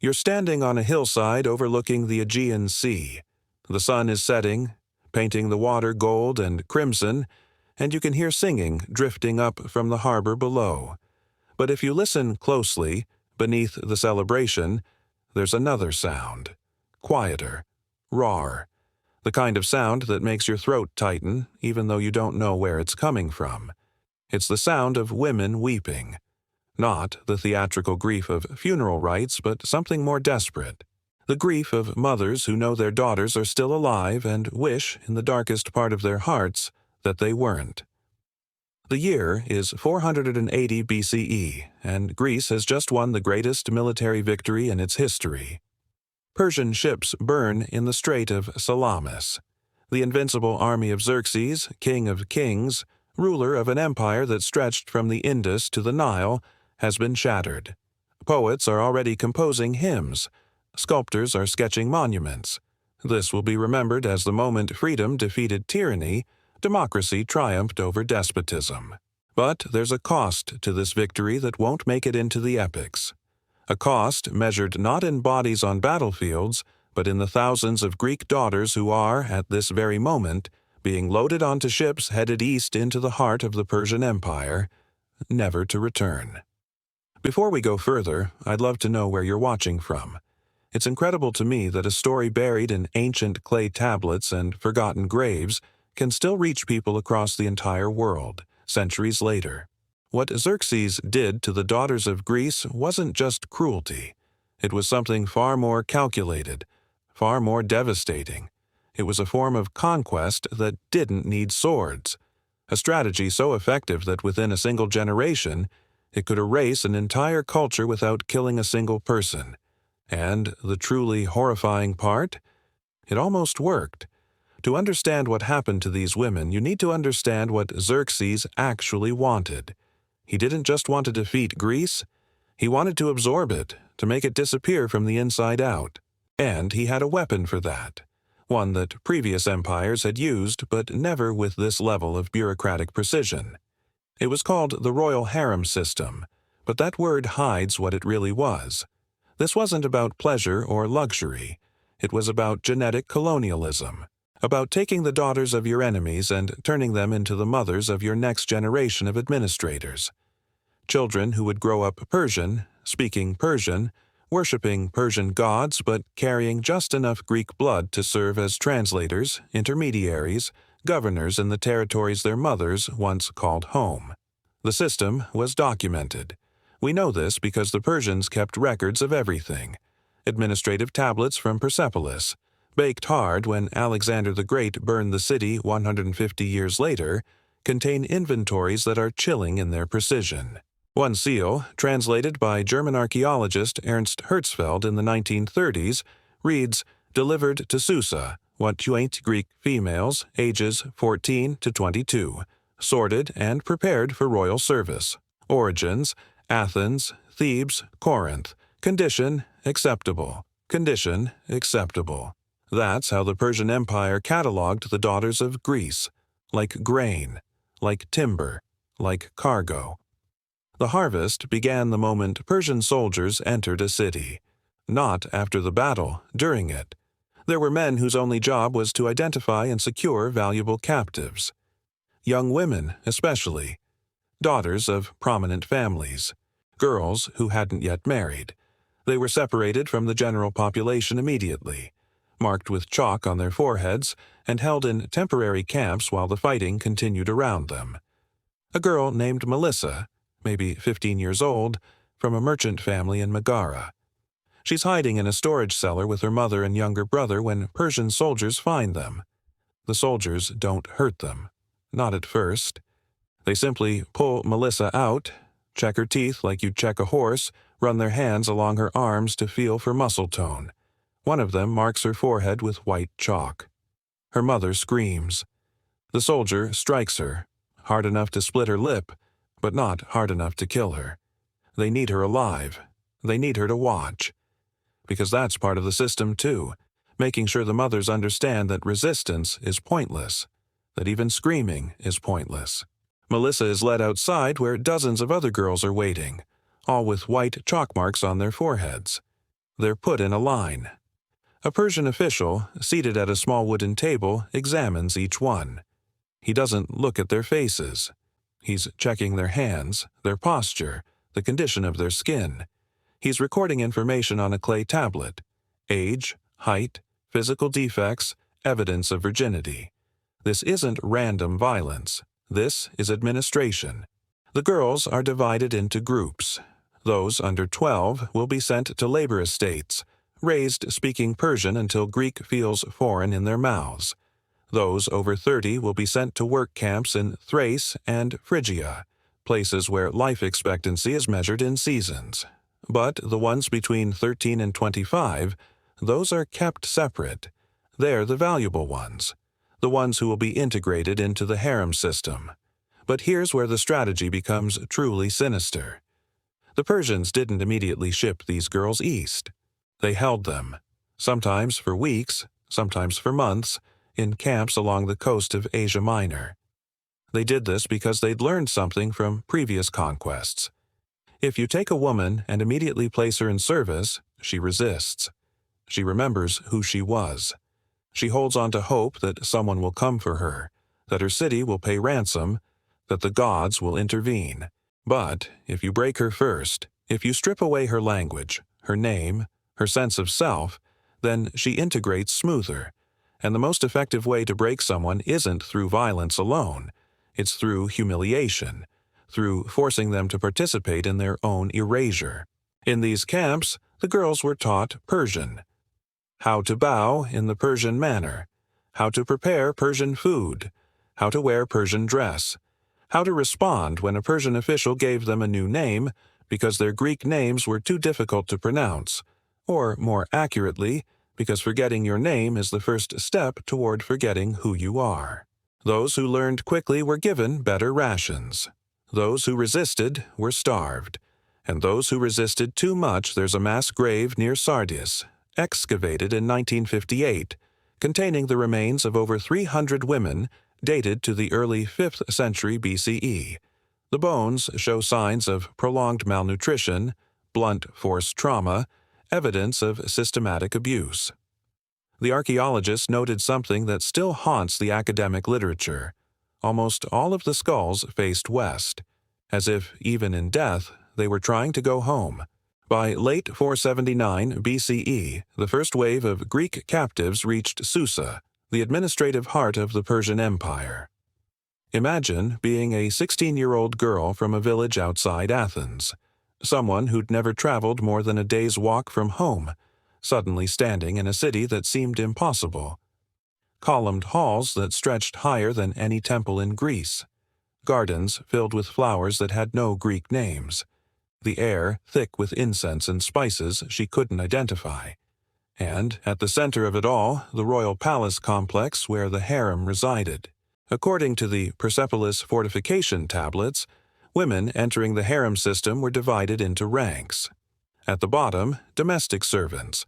You're standing on a hillside overlooking the Aegean Sea. The sun is setting, painting the water gold and crimson, and you can hear singing drifting up from the harbor below. But if you listen closely, beneath the celebration, there's another sound. Quieter, rawer. The kind of sound that makes your throat tighten, even though you don't know where it's coming from. It's the sound of women weeping. Not the theatrical grief of funeral rites, but something more desperate. The grief of mothers who know their daughters are still alive and wish, in the darkest part of their hearts, that they weren't. The year is 480 BCE, and Greece has just won the greatest military victory in its history. Persian ships burn in the Strait of Salamis. The invincible army of Xerxes, king of kings, ruler of an empire that stretched from the Indus to the Nile, has been shattered. Poets are already composing hymns. Sculptors are sketching monuments. This will be remembered as the moment freedom defeated tyranny, democracy triumphed over despotism. But there's a cost to this victory that won't make it into the epics. A cost measured not in bodies on battlefields, but in the thousands of Greek daughters who are, at this very moment, being loaded onto ships headed east into the heart of the Persian Empire, never to return. Before we go further, I'd love to know where you're watching from. It's incredible to me that a story buried in ancient clay tablets and forgotten graves can still reach people across the entire world, centuries later. What Xerxes did to the daughters of Greece wasn't just cruelty. It was something far more calculated, far more devastating. It was a form of conquest that didn't need swords, a strategy so effective that within a single generation, it could erase an entire culture without killing a single person. And the truly horrifying part? It almost worked. To understand what happened to these women, you need to understand what Xerxes actually wanted. He didn't just want to defeat Greece, he wanted to absorb it, to make it disappear from the inside out. And he had a weapon for that, one that previous empires had used, but never with this level of bureaucratic precision. It was called the royal harem system, but that word hides what it really was. This wasn't about pleasure or luxury. It was about genetic colonialism, about taking the daughters of your enemies and turning them into the mothers of your next generation of administrators. Children who would grow up Persian, speaking Persian, worshipping Persian gods but carrying just enough Greek blood to serve as translators, intermediaries, governors in the territories their mothers once called home. The system was documented. We know this because the Persians kept records of everything. Administrative tablets from Persepolis, baked hard when Alexander the Great burned the city 150 years later, contain inventories that are chilling in their precision. One seal, translated by German archaeologist Ernst Herzfeld in the 1930s, reads, "Delivered to Susa, 128 Greek females, ages 14 to 22, sorted and prepared for royal service. Origins, Athens, Thebes, Corinth. Condition, acceptable. Condition, acceptable." That's how the Persian Empire catalogued the daughters of Greece, like grain, like timber, like cargo. The harvest began the moment Persian soldiers entered a city. Not after the battle, during it. There were men whose only job was to identify and secure valuable captives. Young women, especially. Daughters of prominent families. Girls who hadn't yet married. They were separated from the general population immediately, marked with chalk on their foreheads, and held in temporary camps while the fighting continued around them. A girl named Melissa, maybe 15 years old, from a merchant family in Megara. She's hiding in a storage cellar with her mother and younger brother when Persian soldiers find them. The soldiers don't hurt them. Not at first. They simply pull Melissa out, check her teeth like you'd check a horse, run their hands along her arms to feel for muscle tone. One of them marks her forehead with white chalk. Her mother screams. The soldier strikes her, hard enough to split her lip, but not hard enough to kill her. They need her alive. They need her to watch. Because that's part of the system too, making sure the mothers understand that resistance is pointless, that even screaming is pointless. Melissa is led outside where dozens of other girls are waiting, all with white chalk marks on their foreheads. They're put in a line. A Persian official, seated at a small wooden table, examines each one. He doesn't look at their faces. He's checking their hands, their posture, the condition of their skin. He's recording information on a clay tablet: age, height, physical defects, evidence of virginity. This isn't random violence. This is administration. The girls are divided into groups. Those under 12 will be sent to labor estates, raised speaking Persian until Greek feels foreign in their mouths. Those over 30 will be sent to work camps in Thrace and Phrygia, places where life expectancy is measured in seasons. But the ones between 13 and 25, those are kept separate. They're the valuable ones, the ones who will be integrated into the harem system. But here's where the strategy becomes truly sinister. The Persians didn't immediately ship these girls east. They held them, sometimes for weeks, sometimes for months, in camps along the coast of Asia Minor. They did this because they'd learned something from previous conquests. If you take a woman and immediately place her in service, she resists. She remembers who she was. She holds on to hope that someone will come for her, that her city will pay ransom, that the gods will intervene. But if you break her first, if you strip away her language, her name, her sense of self, then she integrates smoother. And the most effective way to break someone isn't through violence alone. It's through humiliation, through forcing them to participate in their own erasure. In these camps, the girls were taught Persian. How to bow in the Persian manner, how to prepare Persian food, how to wear Persian dress, how to respond when a Persian official gave them a new name because their Greek names were too difficult to pronounce, or more accurately, because forgetting your name is the first step toward forgetting who you are. Those who learned quickly were given better rations. Those who resisted were starved. And those who resisted too much, there's a mass grave near Sardis, excavated in 1958, containing the remains of over 300 women dated to the early 5th century BCE. The bones show signs of prolonged malnutrition, blunt force trauma, evidence of systematic abuse. The archaeologists noted something that still haunts the academic literature. Almost all of the skulls faced west, as if, even in death, they were trying to go home. By late 479 BCE, the first wave of Greek captives reached Susa, the administrative heart of the Persian Empire. Imagine being a 16-year-old girl from a village outside Athens, someone who'd never traveled more than a day's walk from home, suddenly standing in a city that seemed impossible. Columned halls that stretched higher than any temple in Greece. Gardens filled with flowers that had no Greek names. The air thick with incense and spices she couldn't identify. And, at the center of it all, the royal palace complex where the harem resided. According to the Persepolis fortification tablets, women entering the harem system were divided into ranks. At the bottom, domestic servants.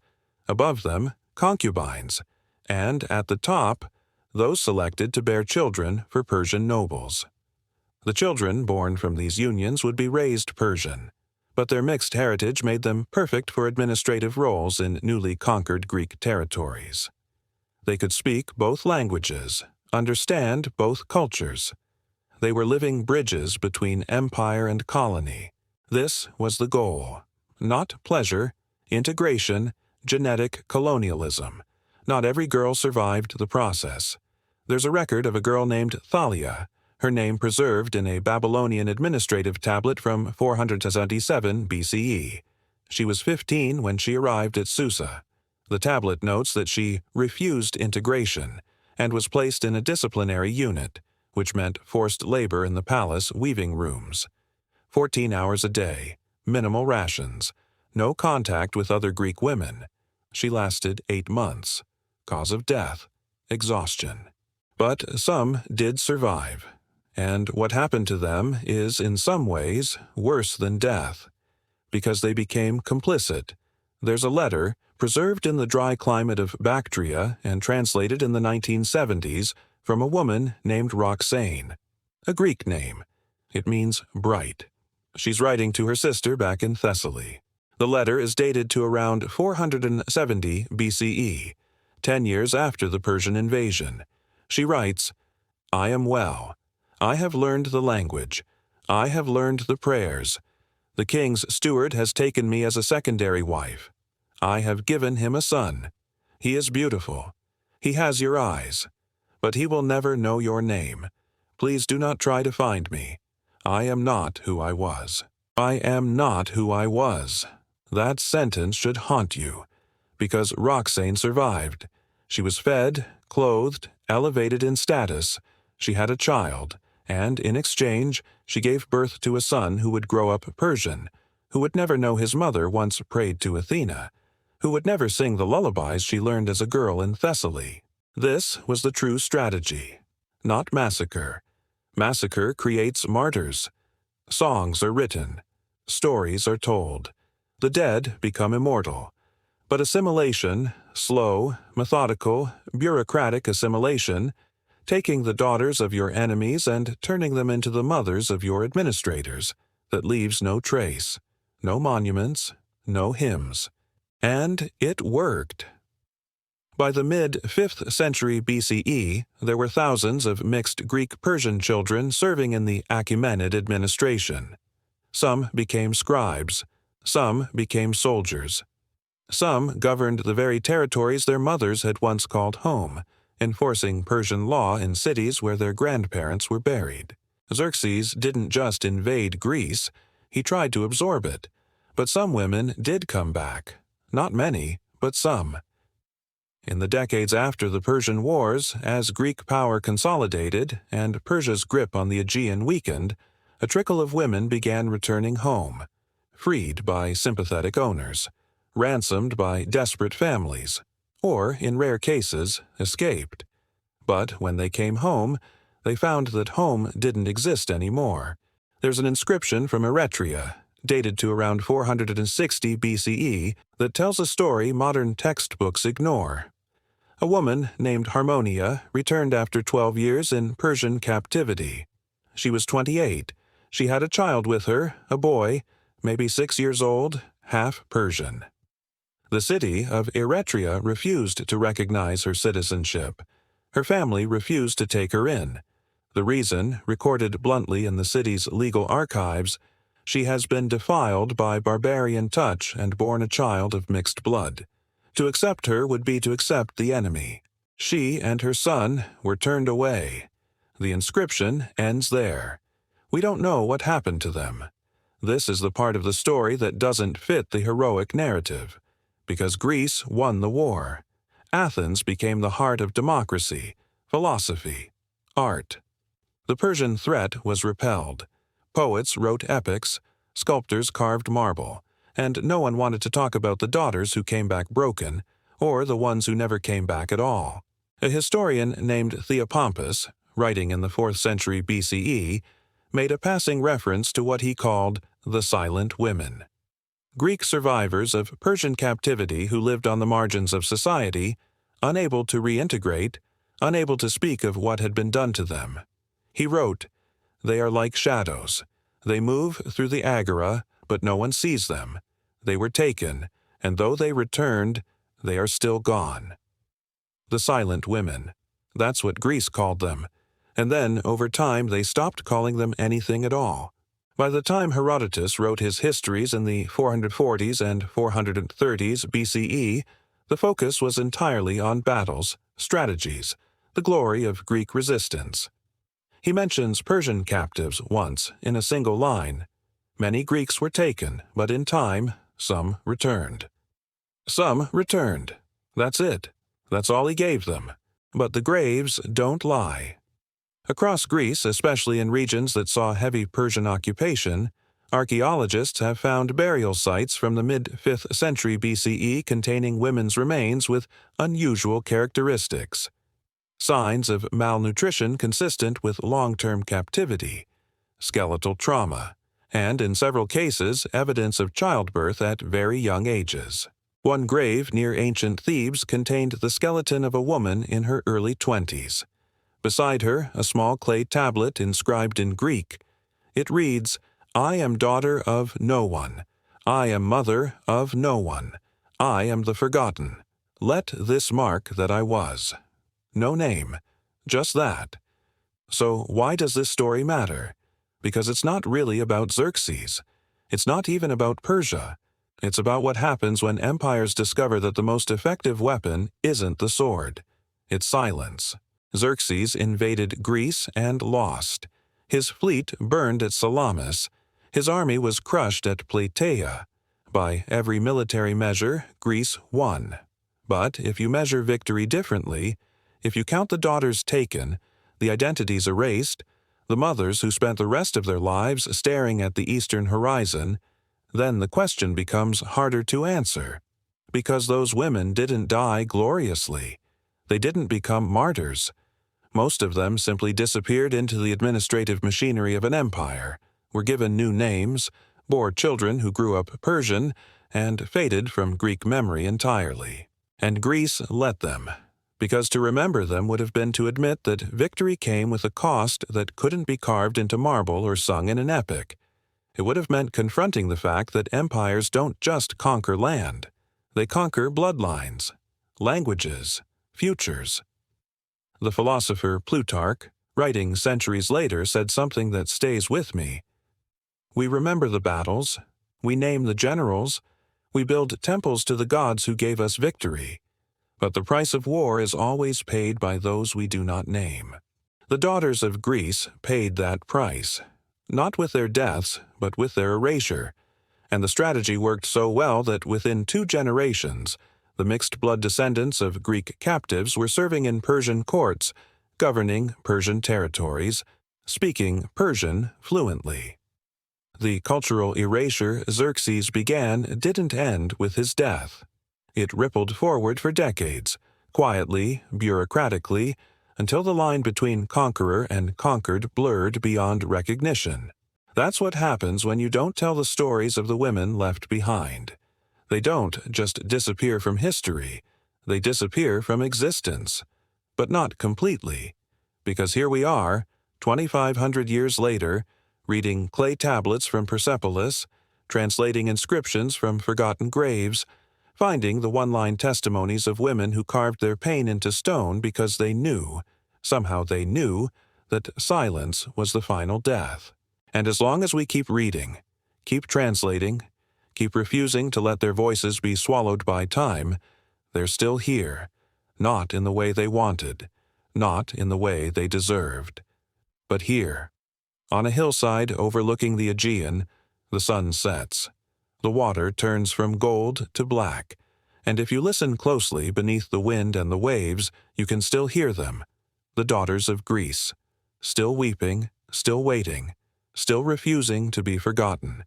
Above them, concubines. And at the top, those selected to bear children for Persian nobles. The children born from these unions would be raised Persian, but their mixed heritage made them perfect for administrative roles in newly conquered Greek territories. They could speak both languages, understand both cultures. They were living bridges between empire and colony. This was the goal. Not pleasure, integration, genetic colonialism. Not every girl survived the process. There's a record of a girl named Thalia, her name preserved in a Babylonian administrative tablet from 477 BCE. She was 15 when she arrived at Susa. The tablet notes that she refused integration and was placed in a disciplinary unit, which meant forced labor in the palace weaving rooms. 14 hours a day, minimal rations, no contact with other Greek women. She lasted 8 months. Cause of death, exhaustion. But some did survive. And what happened to them is, in some ways, worse than death, because they became complicit. There's a letter, preserved in the dry climate of Bactria and translated in the 1970s, from a woman named Roxane, a Greek name. It means bright. She's writing to her sister back in Thessaly. The letter is dated to around 470 BCE, 10 years after the Persian invasion. She writes, "I am well. I have learned the language. I have learned the prayers. The king's steward has taken me as a secondary wife. I have given him a son. He is beautiful. He has your eyes. But he will never know your name. Please do not try to find me. I am not who I was. I am not who I was." That sentence should haunt you, because Roxane survived. She was fed, clothed, elevated in status. She had a child, and in exchange, she gave birth to a son who would grow up Persian, who would never know his mother once prayed to Athena, who would never sing the lullabies she learned as a girl in Thessaly. This was the true strategy, not massacre. Massacre creates martyrs. Songs are written. Stories are told. The dead become immortal. But assimilation, slow, methodical, bureaucratic assimilation, taking the daughters of your enemies and turning them into the mothers of your administrators, that leaves no trace, no monuments, no hymns. And it worked. By the mid-5th century BCE, there were thousands of mixed Greek-Persian children serving in the Achaemenid administration. Some became scribes. Some became soldiers. Some governed the very territories their mothers had once called home, enforcing Persian law in cities where their grandparents were buried. Xerxes didn't just invade Greece, he tried to absorb it. But some women did come back. Not many, but some. In the decades after the Persian Wars, as Greek power consolidated and Persia's grip on the Aegean weakened, a trickle of women began returning home, freed by sympathetic owners, ransomed by desperate families, or, in rare cases, escaped. But when they came home, they found that home didn't exist anymore. There's an inscription from Eretria, dated to around 460 BCE, that tells a story modern textbooks ignore. A woman named Harmonia returned after 12 years in Persian captivity. She was 28. She had a child with her, a boy, maybe 6 years old, half Persian. The city of Eretria refused to recognize her citizenship. Her family refused to take her in. The reason, recorded bluntly in the city's legal archives, she has been defiled by barbarian touch and born a child of mixed blood. To accept her would be to accept the enemy. She and her son were turned away. The inscription ends there. We don't know what happened to them. This is the part of the story that doesn't fit the heroic narrative, because Greece won the war. Athens became the heart of democracy, philosophy, art. The Persian threat was repelled. Poets wrote epics, sculptors carved marble, and no one wanted to talk about the daughters who came back broken, or the ones who never came back at all. A historian named Theopompus, writing in the 4th century BCE, made a passing reference to what he called the silent women. Greek survivors of Persian captivity who lived on the margins of society, unable to reintegrate, unable to speak of what had been done to them. He wrote, "They are like shadows. They move through the agora, but no one sees them. They were taken, and though they returned, they are still gone." The silent women. That's what Greece called them. And then, over time, they stopped calling them anything at all. By the time Herodotus wrote his histories in the 440s and 430s BCE, the focus was entirely on battles, strategies, the glory of Greek resistance. He mentions Persian captives once in a single line. Many Greeks were taken, but in time, some returned. Some returned. That's it. That's all he gave them. But the graves don't lie. Across Greece, especially in regions that saw heavy Persian occupation, archaeologists have found burial sites from the mid-5th century BCE containing women's remains with unusual characteristics. Signs of malnutrition consistent with long-term captivity, skeletal trauma, and in several cases evidence of childbirth at very young ages. One grave near ancient Thebes contained the skeleton of a woman in her early 20s. Beside her, a small clay tablet inscribed in Greek. It reads, "I am daughter of no one. I am mother of no one. I am the forgotten. Let this mark that I was. No name. Just that. So why does this story matter? Because it's not really about Xerxes. It's not even about Persia. It's about what happens when empires discover that the most effective weapon isn't the sword. It's silence. Xerxes invaded Greece and lost. His fleet burned at Salamis. His army was crushed at Plataea. By every military measure, Greece won. But if you measure victory differently, if you count the daughters taken, the identities erased, the mothers who spent the rest of their lives staring at the eastern horizon, then the question becomes harder to answer. Because those women didn't die gloriously. They didn't become martyrs. Most of them simply disappeared into the administrative machinery of an empire, were given new names, bore children who grew up Persian, and faded from Greek memory entirely. And Greece let them, because to remember them would have been to admit that victory came with a cost that couldn't be carved into marble or sung in an epic. It would have meant confronting the fact that empires don't just conquer land. They conquer bloodlines, languages, futures. The philosopher Plutarch, writing centuries later, said something that stays with me. We remember the battles, we name the generals, we build temples to the gods who gave us victory. But the price of war is always paid by those we do not name. The daughters of Greece paid that price, not with their deaths, but with their erasure. And the strategy worked so well that within 2 generations, the mixed-blood descendants of Greek captives were serving in Persian courts, governing Persian territories, speaking Persian fluently. The cultural erasure Xerxes began didn't end with his death. It rippled forward for decades, quietly, bureaucratically, until the line between conqueror and conquered blurred beyond recognition. That's what happens when you don't tell the stories of the women left behind. They don't just disappear from history, they disappear from existence. But not completely, because here we are, 2,500 years later, reading clay tablets from Persepolis, translating inscriptions from forgotten graves, finding the one-line testimonies of women who carved their pain into stone because they knew, somehow they knew, that silence was the final death. And as long as we keep reading, keep translating, keep refusing to let their voices be swallowed by time, they're still here, not in the way they wanted, not in the way they deserved, but here. On a hillside overlooking the Aegean, the sun sets. The water turns from gold to black, and if you listen closely beneath the wind and the waves, you can still hear them, the daughters of Greece, still weeping, still waiting, still refusing to be forgotten.